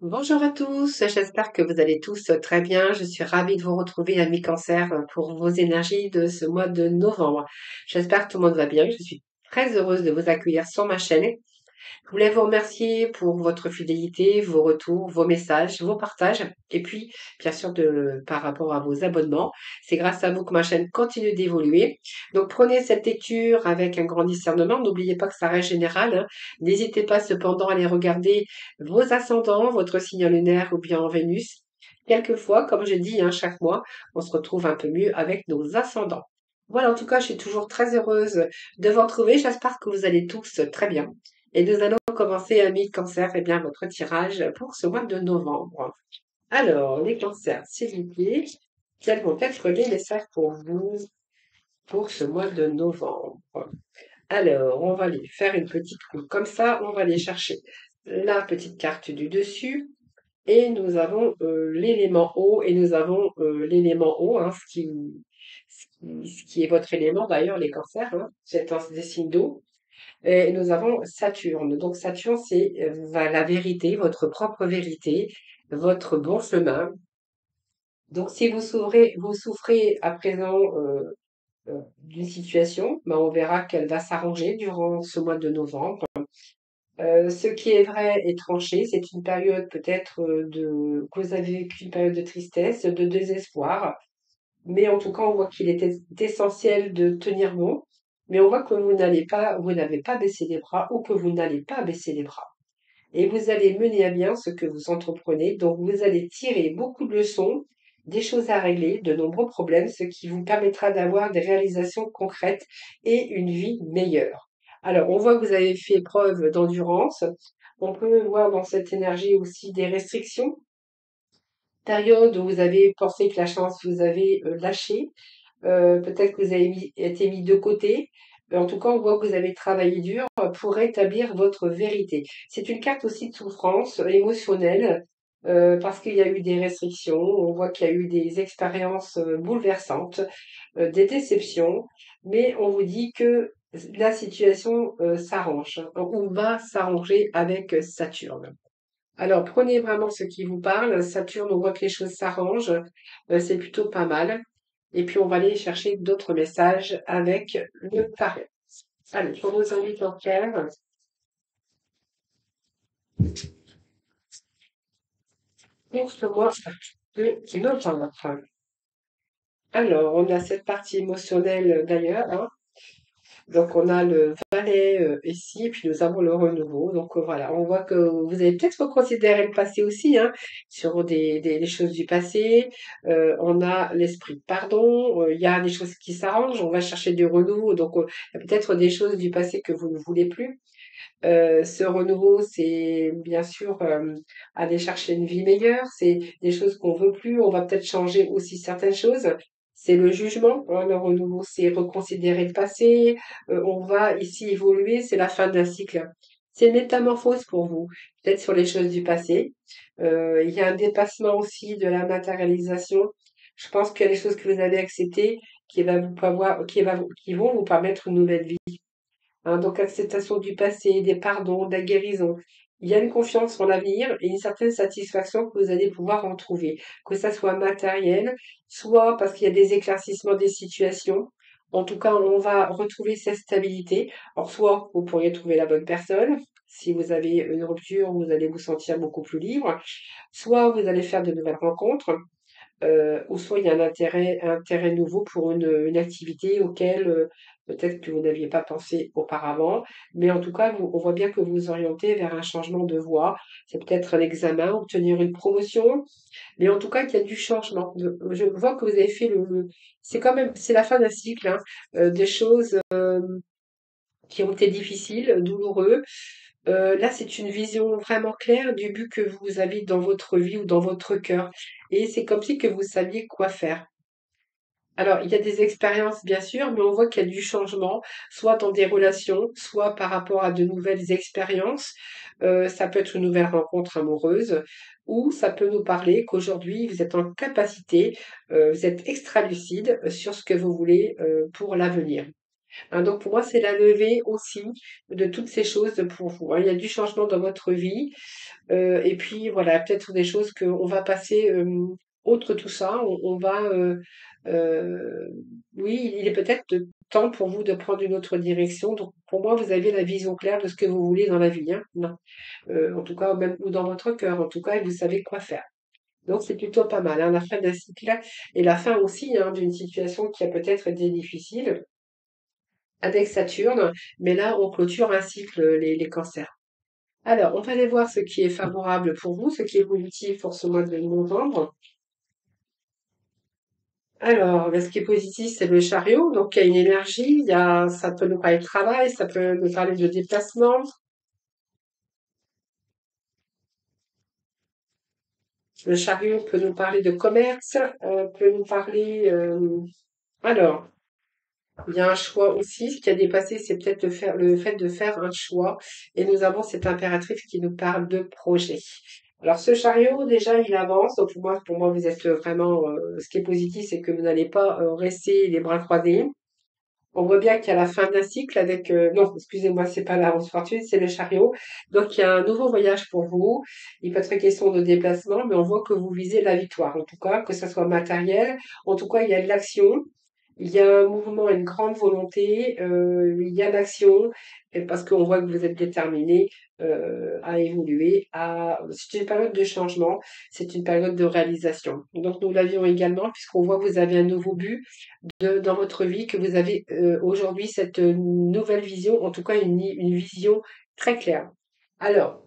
Bonjour à tous, j'espère que vous allez tous très bien. Je suis ravie de vous retrouver, amis cancer, pour vos énergies de ce mois de novembre. J'espère que tout le monde va bien. Je suis très heureuse de vous accueillir sur ma chaîne. Je voulais vous remercier pour votre fidélité, vos retours, vos messages, vos partages, et puis bien sûr par rapport à vos abonnements. C'est grâce à vous que ma chaîne continue d'évoluer. Donc prenez cette lecture avec un grand discernement. N'oubliez pas que ça reste général, hein. N'hésitez pas cependant à aller regarder vos ascendants, votre signe lunaire ou bien en Vénus. Quelquefois, comme je dis, hein, chaque mois, on se retrouve un peu mieux avec nos ascendants. Voilà, en tout cas, je suis toujours très heureuse de vous retrouver. J'espère que vous allez tous très bien. Et nous allons commencer, amis cancer, eh bien, votre tirage pour ce mois de novembre. Alors, les cancers, s'il vous plaît, quels vont être les messages pour vous pour ce mois de novembre? Alors, on va aller faire une petite coupe comme ça, on va aller chercher la petite carte du dessus. Et nous avons l'élément eau et nous avons l'élément eau, hein, ce qui est votre élément d'ailleurs, les cancers, hein, c'est des signes d'eau. Et nous avons Saturne. Donc Saturne, c'est la vérité, votre propre vérité, votre bon chemin. Donc si vous souffrez à présent d'une situation, ben, on verra qu'elle va s'arranger durant ce mois de novembre. Ce qui est vrai et tranché, c'est une période peut-être que vous avez vécu une période de tristesse, de désespoir. Mais en tout cas, on voit qu'il était essentiel de tenir bon. Mais on voit que vous n'avez pas baissé les bras ou que vous n'allez pas baisser les bras. Et vous allez mener à bien ce que vous entreprenez. Donc, vous allez tirer beaucoup de leçons, des choses à régler, de nombreux problèmes, ce qui vous permettra d'avoir des réalisations concrètes et une vie meilleure. Alors, on voit que vous avez fait preuve d'endurance. On peut voir dans cette énergie aussi des restrictions, période où vous avez pensé que la chance vous avait lâché. Peut-être que vous avez été mis de côté. En tout cas, on voit que vous avez travaillé dur pour rétablir votre vérité. C'est une carte aussi de souffrance émotionnelle parce qu'il y a eu des restrictions. On voit qu'il y a eu des expériences bouleversantes, des déceptions. Mais on vous dit que la situation s'arrange, hein, ou va s'arranger avec Saturne. Alors, prenez vraiment ce qui vous parle. Saturne, on voit que les choses s'arrangent. C'est plutôt pas mal. Et puis, on va aller chercher d'autres messages avec le tarot. Allez, pour nos amis cancers, pour ce mois de novembre. Alors, on a cette partie émotionnelle d'ailleurs, hein. Donc, on a le valet ici, et puis nous avons le renouveau. Donc, voilà, on voit que vous avez peut-être reconsidéré le passé aussi, hein, sur des choses du passé. On a l'esprit de pardon. Il y a des choses qui s'arrangent. On va chercher du renouveau. Donc, il y a peut-être des choses du passé que vous ne voulez plus. Ce renouveau, c'est bien sûr aller chercher une vie meilleure. C'est des choses qu'on veut plus. On va peut-être changer aussi certaines choses. C'est le jugement, hein, le renouveau, c'est reconsidérer le passé. On va ici évoluer. C'est la fin d'un cycle. C'est une métamorphose pour vous, peut-être sur les choses du passé. Il y a un dépassement aussi de la matérialisation. Je pense qu'il y a des choses que vous avez acceptées qui vont vous permettre une nouvelle vie. Hein, donc acceptation du passé, des pardons, de la guérison. Il y a une confiance en l'avenir et une certaine satisfaction que vous allez pouvoir en trouver, que ça soit matériel, soit parce qu'il y a des éclaircissements des situations. En tout cas, on va retrouver cette stabilité. Alors, soit vous pourriez trouver la bonne personne. Si vous avez une rupture, vous allez vous sentir beaucoup plus libre. Soit vous allez faire de nouvelles rencontres ou soit il y a un intérêt nouveau pour une activité auquel peut-être que vous n'aviez pas pensé auparavant. Mais en tout cas, on voit bien que vous vous orientez vers un changement de voie. C'est peut-être un examen, obtenir une promotion, mais en tout cas, qu'il y a du changement. Je vois que vous avez fait c'est quand même, c'est la fin d'un cycle, hein, des choses qui ont été difficiles, douloureux. Là, c'est une vision vraiment claire du but que vous avez dans votre vie ou dans votre cœur. Et c'est comme si que vous saviez quoi faire. Alors, il y a des expériences, bien sûr, mais on voit qu'il y a du changement, soit dans des relations, soit par rapport à de nouvelles expériences. Ça peut être une nouvelle rencontre amoureuse, ou ça peut nous parler qu'aujourd'hui, vous êtes en capacité, vous êtes extra lucide sur ce que vous voulez pour l'avenir. Hein, donc pour moi, c'est la levée aussi de toutes ces choses pour vous, hein. Il y a du changement dans votre vie, et puis voilà, peut-être des choses qu'on va passer, outre tout ça, on va, heu, oui, il est peut-être temps pour vous de prendre une autre direction. Donc pour moi, vous avez la vision claire de ce que vous voulez dans la vie, hein. Non, en tout cas, même ou dans votre cœur, en tout cas, et vous savez quoi faire. Donc c'est plutôt pas mal, hein, la fin d'un cycle et la fin aussi, hein, d'une situation qui a peut-être été difficile avec Saturne, mais là, on clôture un cycle, les cancers. Alors, on va aller voir ce qui est favorable pour vous, ce qui est positif pour ce mois de novembre. Alors, ce qui est positif, c'est le chariot. Donc, il y a une énergie, ça peut nous parler de travail, ça peut nous parler de déplacement. Le chariot peut nous parler de commerce, peut nous parler. Alors, il y a un choix aussi. Ce qui a dépassé, c'est peut-être le fait de faire un choix. Et nous avons cette impératrice qui nous parle de projet. Alors, ce chariot, déjà, il avance. Donc, pour moi, vous êtes vraiment. Ce qui est positif, c'est que vous n'allez pas rester les bras croisés. On voit bien qu'il y a la fin d'un cycle avec. Non, excusez-moi, c'est pas la rose fortune, c'est le chariot. Donc, il y a un nouveau voyage pour vous. Il peut être question de déplacement, mais on voit que vous visez la victoire. En tout cas, que ce soit matériel. En tout cas, il y a de l'action. Il y a un mouvement, une grande volonté, il y a l'action, et parce qu'on voit que vous êtes déterminé à évoluer. C'est une période de changement, c'est une période de réalisation. Donc nous l'avions également, puisqu'on voit que vous avez un nouveau but dans votre vie, que vous avez aujourd'hui cette nouvelle vision, en tout cas une vision très claire. Alors,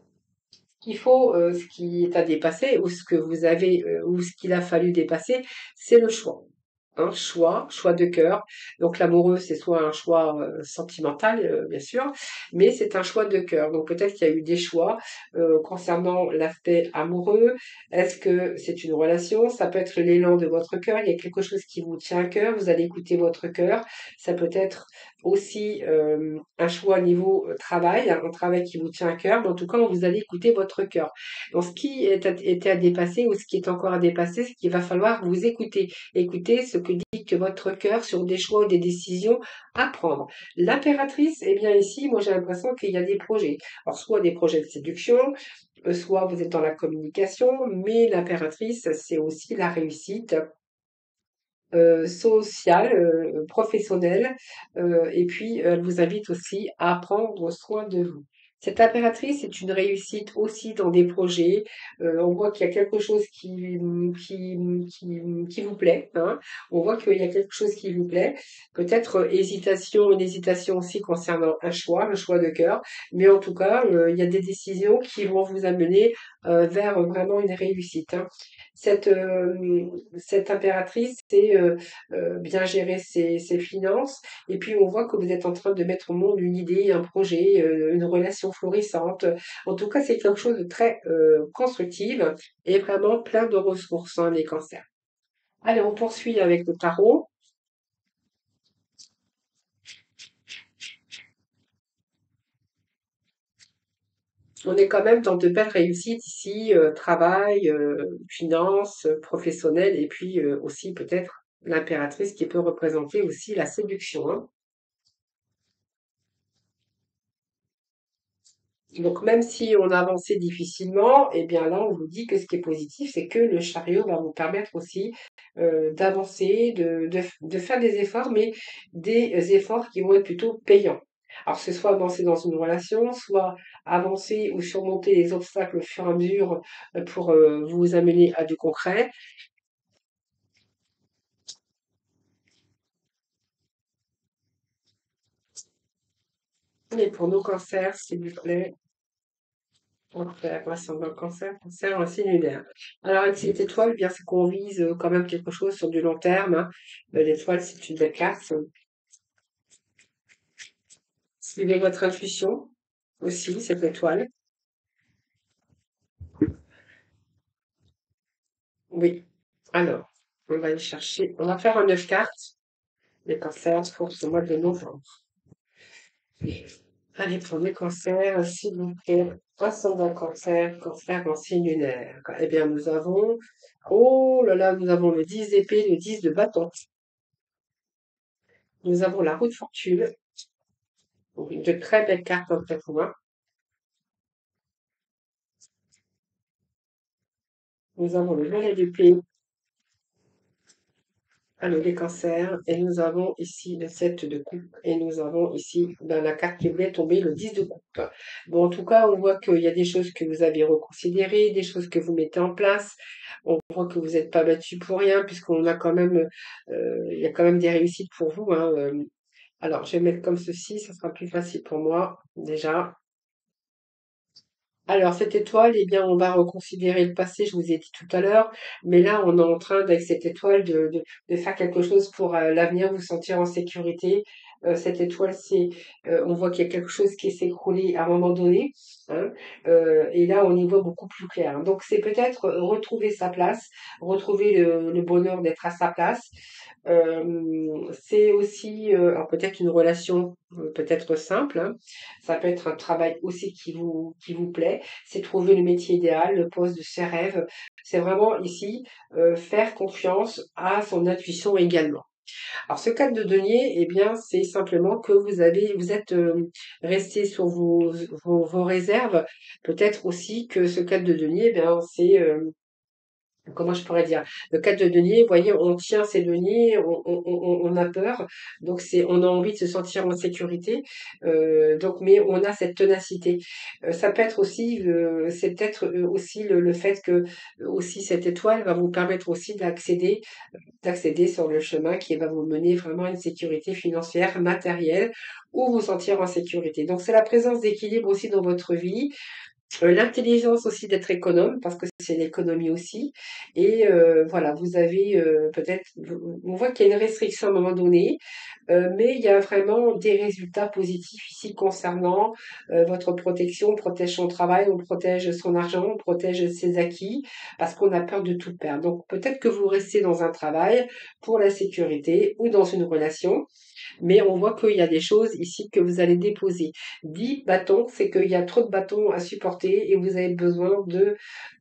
ce qui est à dépasser, ou ce que vous avez, ou ce qu'il a fallu dépasser, c'est le choix. Un choix de cœur. Donc l'amoureux, c'est soit un choix sentimental, bien sûr, mais c'est un choix de cœur. Donc peut-être qu'il y a eu des choix concernant l'aspect amoureux. Est-ce que c'est une relation? Ça peut être l'élan de votre cœur. Il y a quelque chose qui vous tient à cœur. Vous allez écouter votre cœur. Ça peut être aussi un choix au niveau travail, un travail qui vous tient à cœur. Mais en tout cas, vous allez écouter votre cœur. Donc ce qui était à dépasser ou ce qui est encore à dépasser, c'est qu'il va falloir vous écouter. Écoutez ce que dit que votre cœur sur des choix ou des décisions à prendre. L'impératrice, eh bien ici, moi j'ai l'impression qu'il y a des projets. Alors soit des projets de séduction, soit vous êtes dans la communication, mais l'impératrice, c'est aussi la réussite sociale, professionnelle, et puis elle vous invite aussi à prendre soin de vous. Cette impératrice est une réussite aussi dans des projets. On voit qu'il y a quelque chose qui vous plaît, hein. On voit qu'il y a quelque chose qui vous plaît. Peut-être une hésitation aussi concernant un choix, le choix de cœur. Mais en tout cas, il y a des décisions qui vont vous amener vers vraiment une réussite, hein. Cette impératrice, c'est bien gérer ses finances. Et puis, on voit que vous êtes en train de mettre au monde une idée, un projet, une relation florissante. En tout cas, c'est quelque chose de très constructif et vraiment plein de ressources, hein, les cancers. Allez, on poursuit avec le tarot. On est quand même dans de belles réussites ici, travail, finances, professionnelles, et puis aussi peut-être l'impératrice qui peut représenter aussi la séduction, hein. Donc même si on a avancé difficilement, eh bien là, on vous dit que ce qui est positif, c'est que le chariot va vous permettre aussi d'avancer, de faire des efforts, mais des efforts qui vont être plutôt payants. Alors, c'est soit avancer dans une relation, soit avancer ou surmonter les obstacles au fur et à mesure pour vous amener à du concret. Et pour nos cancers, s'il vous plaît, ascendant cancer, un signe lunaire. Alors, avec cette étoile, eh bien, c'est qu'on vise quand même quelque chose sur du long terme, hein. L'étoile, c'est une belle carte. Suivez votre intuition aussi, cette étoile. Oui. Alors, on va aller chercher. On va faire un 9 cartes. Les cancers pour ce mois de novembre. Allez, pour les cancers, s'il vous plaît. Ascendant cancer en signe lunaire. Eh bien, nous avons. Oh là là, nous avons le 10 d'épée, le 10 de bâton. Nous avons la roue de fortune. Donc, de très belles cartes après vous, hein. Nous avons le valet d'épée, alors les cancers, et nous avons ici le 7 de coupe, et nous avons ici dans la carte qui voulait tomber le 10 de coupe. Bon, en tout cas, on voit qu'il y a des choses que vous avez reconsidérées, des choses que vous mettez en place. On voit que vous n'êtes pas battu pour rien, puisqu'on a quand même, il y a quand même des réussites pour vous, hein. Alors, je vais mettre comme ceci, ça sera plus facile pour moi, déjà. Alors, cette étoile, eh bien, on va reconsidérer le passé, je vous ai dit tout à l'heure, mais là, on est en train, avec cette étoile, de faire quelque chose pour l'avenir, vous sentir en sécurité. Cette étoile, on voit qu'il y a quelque chose qui s'est écroulé à un moment donné, hein, et là, on y voit beaucoup plus clair. Donc, c'est peut-être retrouver sa place, retrouver le bonheur d'être à sa place. C'est aussi, alors peut-être une relation, peut-être simple, hein. Ça peut être un travail aussi qui vous plaît, c'est trouver le métier idéal, le poste de ses rêves. C'est vraiment ici faire confiance à son intuition également. Alors ce cadre de denier, eh bien, c'est simplement que vous êtes resté sur vos réserves. Peut-être aussi que ce cadre de denier, eh bien, c'est comment je pourrais dire? Le cadre de denier, vous voyez, on tient ses deniers, on a peur, donc on a envie de se sentir en sécurité, donc mais on a cette ténacité. Ça peut être aussi, c'est peut-être aussi le fait que aussi cette étoile va vous permettre aussi d'accéder sur le chemin qui va vous mener vraiment à une sécurité financière, matérielle, ou vous sentir en sécurité. Donc c'est la présence d'équilibre aussi dans votre vie, l'intelligence aussi d'être économe, parce que c'est l'économie aussi. Et voilà, vous avez peut-être, on voit qu'il y a une restriction à un moment donné, mais il y a vraiment des résultats positifs ici concernant votre protection. On protège son travail, on protège son argent, on protège ses acquis, parce qu'on a peur de tout perdre. Donc peut-être que vous restez dans un travail pour la sécurité ou dans une relation, mais on voit qu'il y a des choses ici que vous allez déposer. 10 bâtons, c'est qu'il y a trop de bâtons à supporter et vous avez besoin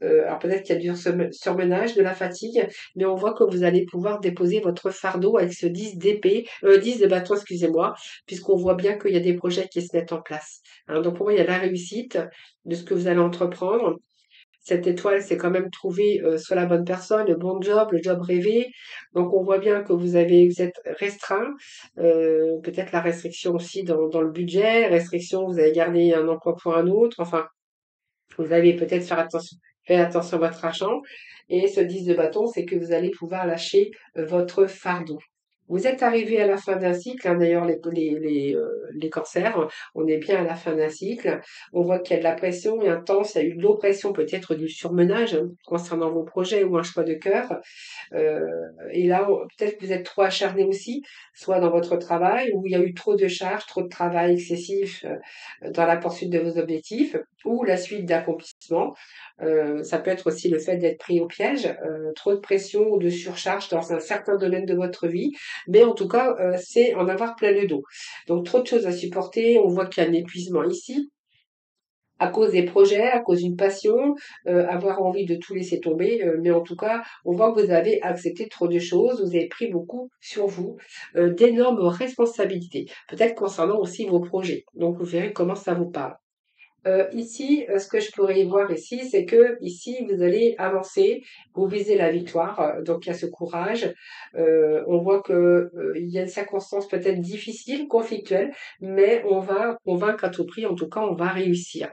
alors peut-être qu'il y a du surmenage, de la fatigue, mais on voit que vous allez pouvoir déposer votre fardeau avec ce 10 d'épée, 10 de bâton, excusez-moi, puisqu'on voit bien qu'il y a des projets qui se mettent en place, hein. Donc pour moi, il y a la réussite de ce que vous allez entreprendre. Cette étoile, c'est quand même trouver soit la bonne personne, le bon job, le job rêvé. Donc on voit bien que vous êtes restreint. Peut-être la restriction aussi dans le budget, restriction, vous avez gardé un emploi pour un autre. Enfin, vous allez peut-être faire attention à votre argent. Et ce 10 de bâton, c'est que vous allez pouvoir lâcher votre fardeau. Vous êtes arrivé à la fin d'un cycle, hein, d'ailleurs les cancers, on est bien à la fin d'un cycle. On voit qu'il y a de la pression intense, il y a eu de l'oppression, peut-être du surmenage, hein, concernant vos projets ou un choix de cœur. Euh, et là, peut-être que vous êtes trop acharné aussi, soit dans votre travail, où il y a eu trop de charges, trop de travail excessif dans la poursuite de vos objectifs, ou la suite d'accomplissements. Ça peut être aussi le fait d'être pris au piège, trop de pression ou de surcharge dans un certain domaine de votre vie, mais en tout cas, c'est en avoir plein le dos. Donc trop de choses à supporter, on voit qu'il y a un épuisement ici, à cause des projets, à cause d'une passion, avoir envie de tout laisser tomber, mais en tout cas, on voit que vous avez accepté trop de choses, vous avez pris beaucoup sur vous, d'énormes responsabilités, peut-être concernant aussi vos projets. Donc vous verrez comment ça vous parle. Ici, ce que je pourrais voir ici, c'est que ici, vous allez avancer, vous visez la victoire, donc il y a ce courage. On voit que il y a une circonstance peut-être difficile, conflictuelle, mais on va convaincre à tout prix, en tout cas, on va réussir.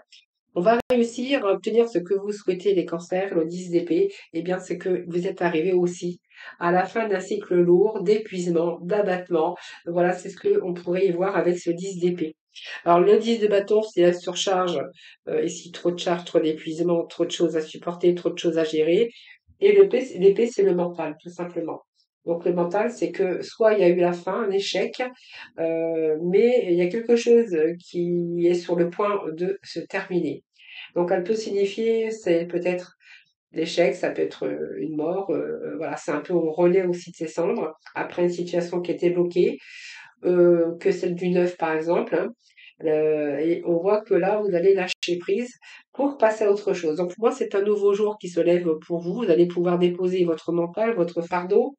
On va réussir à obtenir ce que vous souhaitez, les cancers, le 10 d'épée, eh bien, c'est que vous êtes arrivé aussi à la fin d'un cycle lourd, d'épuisement, d'abattement. Voilà, c'est ce qu'on pourrait y voir avec ce 10 d'épée. Alors, le 10 de bâton, c'est la surcharge. Ici, trop de charge, trop d'épuisement, trop de choses à supporter, trop de choses à gérer. Et l'épée, c'est le mental, tout simplement. Donc, le mental, c'est que soit il y a eu la fin, un échec, mais il y a quelque chose qui est sur le point de se terminer. Donc, elle peut signifier, c'est peut-être l'échec, ça peut être une mort. Voilà, c'est un peu au relais aussi de ses cendres après une situation qui était bloquée, que celle du neuf, par exemple, hein. Et on voit que là, vous allez lâcher prise pour passer à autre chose. Donc, pour moi, c'est un nouveau jour qui se lève pour vous. Vous allez pouvoir déposer votre mental, votre fardeau,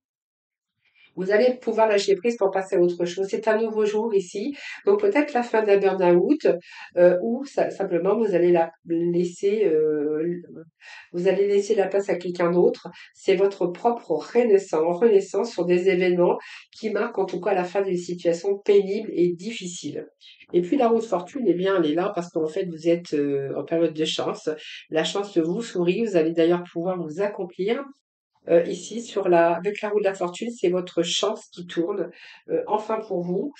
Vous allez pouvoir lâcher prise pour passer à autre chose. C'est un nouveau jour ici, donc peut-être la fin d'un burn-out ou simplement vous allez laisser la place à quelqu'un d'autre. C'est votre propre renaissance sur des événements qui marquent en tout cas la fin d'une situation pénible et difficile. Et puis la roue de fortune, eh bien, elle est là parce qu'en fait, vous êtes en période de chance. La chance vous sourit. Vous allez d'ailleurs pouvoir vous accomplir. Ici, avec la roue de la fortune, c'est votre chance qui tourne, enfin pour vous.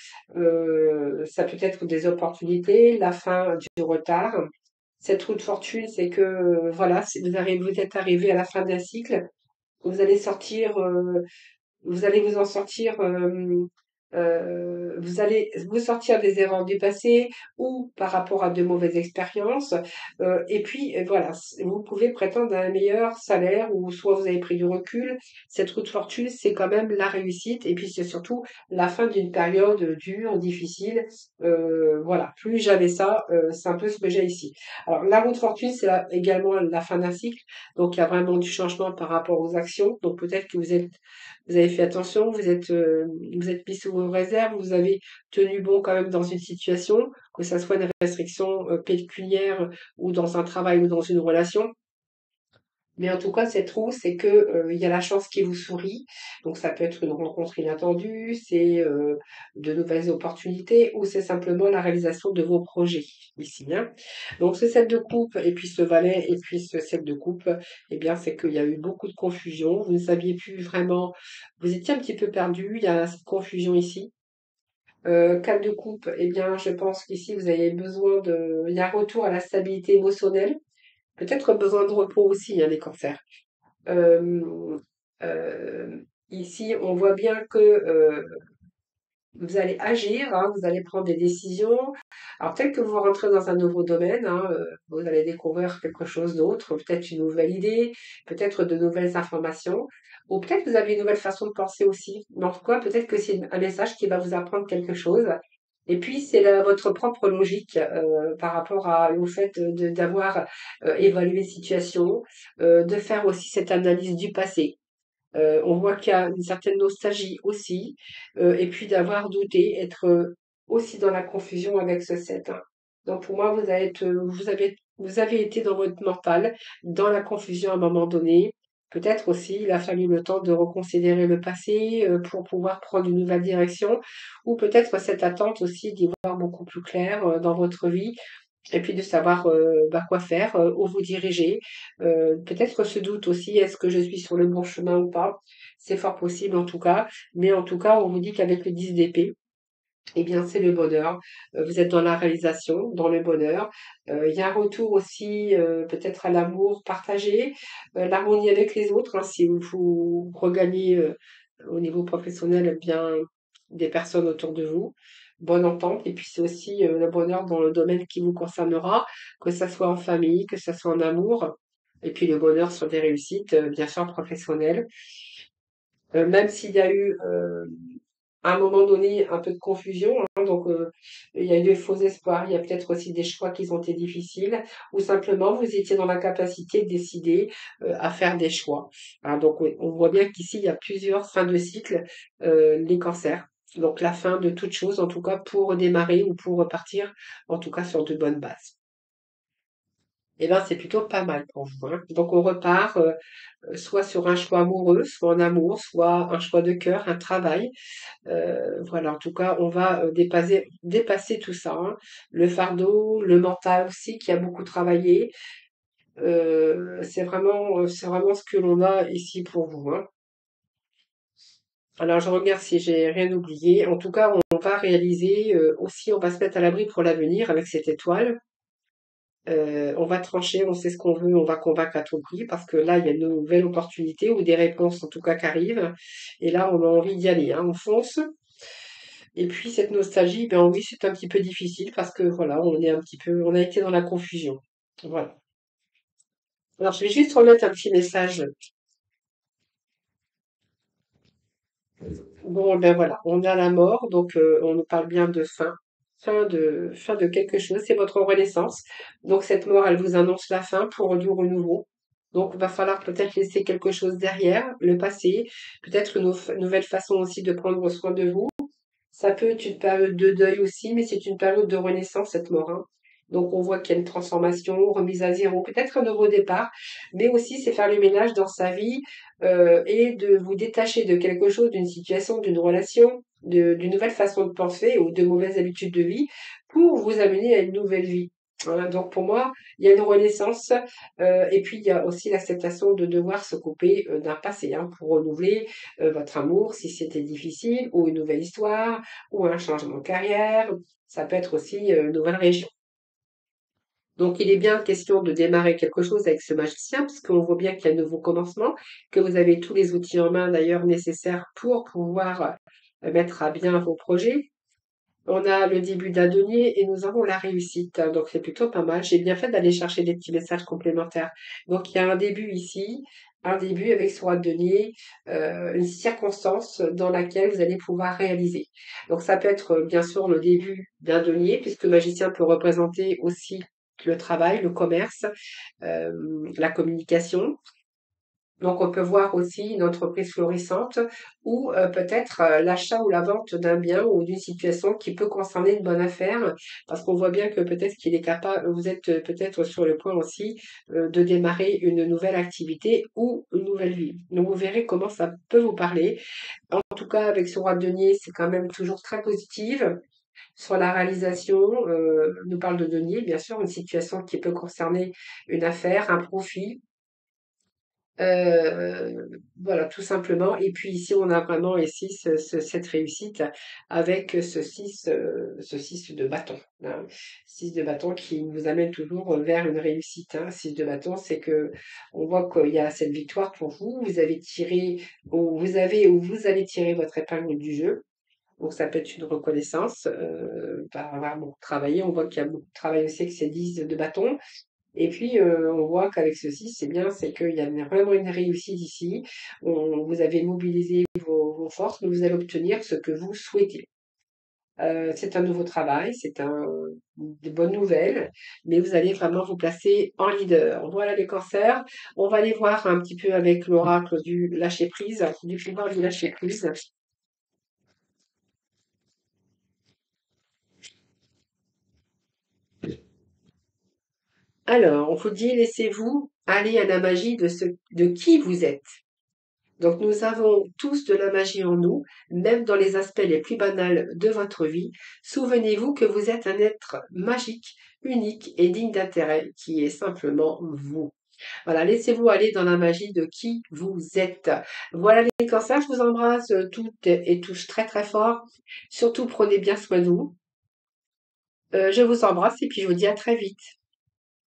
Ça peut être des opportunités, la fin du retard. Cette roue de fortune, c'est que voilà, vous êtes arrivé à la fin d'un cycle, vous allez sortir, vous allez vous en sortir, vous allez vous sortir des erreurs du passé ou par rapport à de mauvaises expériences. Et puis voilà, vous pouvez prétendre à un meilleur salaire ou soit vous avez pris du recul. Cette roue de fortune, c'est quand même la réussite et puis c'est surtout la fin d'une période dure, difficile. Voilà, plus jamais ça, c'est un peu ce que j'ai ici. Alors la roue de fortune, c'est également la fin d'un cycle, donc il y a vraiment du changement par rapport aux actions. Donc peut-être que vous avez fait attention, vous êtes mis sous vos réserves, vous avez tenu bon quand même dans une situation, que ça soit une restriction pécuniaire ou dans un travail ou dans une relation. Mais en tout cas, cette roue, c'est que il y a la chance qui vous sourit. Donc ça peut être une rencontre inattendue, c'est de nouvelles opportunités ou c'est simplement la réalisation de vos projets ici, hein. Donc ce 7 de coupe et puis ce valet et puis ce 7 de coupe, eh bien c'est qu'il y a eu beaucoup de confusion. Vous ne saviez plus vraiment, vous étiez un petit peu perdu. Il y a cette confusion ici. 4 de coupe, eh bien je pense qu'ici vous avez il y a un retour à la stabilité émotionnelle. Peut-être besoin de repos aussi, hein, les cancers. Euh, euh, Ici, on voit bien que vous allez agir, hein, vous allez prendre des décisions. Alors peut-être que vous rentrez dans un nouveau domaine, hein, vous allez découvrir quelque chose d'autre, peut-être une nouvelle idée, peut-être de nouvelles informations, ou peut-être que vous avez une nouvelle façon de penser aussi. Mais en tout cas, peut-être que c'est un message qui va vous apprendre quelque chose. Et puis, c'est votre propre logique par rapport au fait d'avoir évalué la situation, de faire aussi cette analyse du passé. On voit qu'il y a une certaine nostalgie aussi, et puis d'avoir douté, être aussi dans la confusion avec ce 7, hein. Donc pour moi, vous avez été dans votre mental, dans la confusion à un moment donné. Peut-être aussi, il a fallu le temps de reconsidérer le passé pour pouvoir prendre une nouvelle direction, ou peut-être cette attente aussi d'y voir beaucoup plus clair dans votre vie et puis de savoir quoi faire, où vous diriger. Peut-être ce doute aussi, est-ce que je suis sur le bon chemin ou pas? C'est fort possible en tout cas. Mais en tout cas, on vous dit qu'avec le 10 d'épée, eh bien, c'est le bonheur. Vous êtes dans la réalisation, dans le bonheur. Il y a un retour aussi peut-être à l'amour partagé, l'harmonie avec les autres, hein, si vous regagnez au niveau professionnel bien des personnes autour de vous. Bonne entente. Et puis c'est aussi le bonheur dans le domaine qui vous concernera, que ça soit en famille, que ça soit en amour. Et puis le bonheur sur des réussites, bien sûr, professionnelles. Même s'il y a eu à un moment donné un peu de confusion, hein, donc il y a eu des faux espoirs, il y a peut-être aussi des choix qui ont été difficiles, ou simplement vous étiez dans la capacité de décider à faire des choix, hein. Donc on voit bien qu'ici il y a plusieurs fins de cycle, les cancers. Donc la fin de toute chose, en tout cas pour démarrer ou pour repartir, en tout cas sur de bonnes bases. Et ben c'est plutôt pas mal pour vous, hein. Donc on repart soit sur un choix amoureux, soit en amour, soit un choix de cœur, un travail. Voilà, en tout cas, on va dépasser tout ça, hein. Le fardeau, le mental aussi, qui a beaucoup travaillé. C'est vraiment ce que l'on a ici pour vous, hein. Alors, je regarde si j'ai rien oublié. En tout cas, on va réaliser aussi, on va se mettre à l'abri pour l'avenir avec cette étoile. On va trancher, on sait ce qu'on veut, on va convaincre à tout prix parce que là, il y a une nouvelle opportunité ou des réponses en tout cas qui arrivent. Et là, on a envie d'y aller, hein. On fonce. Et puis cette nostalgie, ben oui, c'est un petit peu difficile parce que voilà, on a été dans la confusion. Voilà. Alors je vais juste remettre un petit message. Bon, ben voilà, on a la mort, donc on nous parle bien de fin de quelque chose. C'est votre renaissance. Donc cette mort, elle vous annonce la fin pour du renouveau. Donc, il va falloir peut-être laisser quelque chose derrière, le passé, peut-être une nouvelle façon aussi de prendre soin de vous. Ça peut être une période de deuil aussi, mais c'est une période de renaissance, cette mort, hein. Donc, on voit qu'il y a une transformation, remise à zéro, peut-être un nouveau départ, mais aussi c'est faire le ménage dans sa vie et de vous détacher de quelque chose, d'une situation, d'une relation, d'une nouvelle façon de penser ou de mauvaises habitudes de vie pour vous amener à une nouvelle vie. Voilà, donc pour moi, il y a une renaissance et puis il y a aussi l'acceptation de devoir se couper d'un passé hein, pour renouveler votre amour si c'était difficile ou une nouvelle histoire ou un changement de carrière. Ça peut être aussi une nouvelle région. Donc, il est bien question de démarrer quelque chose avec ce magicien, parce qu'on voit bien qu'il y a un nouveau commencement, que vous avez tous les outils en main d'ailleurs nécessaires pour pouvoir mettre à bien vos projets. On a le début d'un denier et nous avons la réussite. Hein, donc, c'est plutôt pas mal. J'ai bien fait d'aller chercher des petits messages complémentaires. Donc, il y a un début ici, un début avec ce roi de denier, une circonstance dans laquelle vous allez pouvoir réaliser. Donc, ça peut être bien sûr le début d'un denier, puisque le magicien peut représenter aussi le travail, le commerce, la communication. Donc, on peut voir aussi une entreprise florissante ou peut-être l'achat ou la vente d'un bien ou d'une situation qui peut concerner une bonne affaire, parce qu'on voit bien que peut-être qu'il est capable, vous êtes peut-être sur le point aussi de démarrer une nouvelle activité ou une nouvelle vie. Donc, vous verrez comment ça peut vous parler. En tout cas, avec ce roi de denier, c'est quand même toujours très positif. Sur la réalisation, nous parle de denier, bien sûr, une situation qui peut concerner une affaire, un profit, voilà, tout simplement. Et puis ici, on a vraiment ici cette réussite avec ce 6 de bâton. Hein. 6 de bâton qui nous amène toujours vers une réussite. Hein. 6 de bâton, c'est que on voit qu'il y a cette victoire pour vous. Vous avez tiré, ou vous allez tirer votre épingle du jeu. Donc ça peut être une reconnaissance par avoir beaucoup travaillé. On voit qu'il y a beaucoup de travail aussi avec ces 10 de bâton. Et puis, on voit qu'avec ceci, c'est bien, c'est qu'il y a vraiment une réussite ici. Vous avez mobilisé vos forces, mais vous allez obtenir ce que vous souhaitez. C'est un nouveau travail, des bonnes nouvelles, mais vous allez vraiment vous placer en leader. Voilà les cancers. On va aller voir un petit peu avec l'oracle du lâcher prise, du pouvoir du lâcher prise. Alors, on vous dit, laissez-vous aller à la magie de qui vous êtes. Donc nous avons tous de la magie en nous, même dans les aspects les plus banals de votre vie. Souvenez-vous que vous êtes un être magique, unique et digne d'intérêt, qui est simplement vous. Voilà, laissez-vous aller dans la magie de qui vous êtes. Voilà les cancers, je vous embrasse toutes et tous très très fort. Surtout prenez bien soin de vous. Je vous embrasse et puis je vous dis à très vite.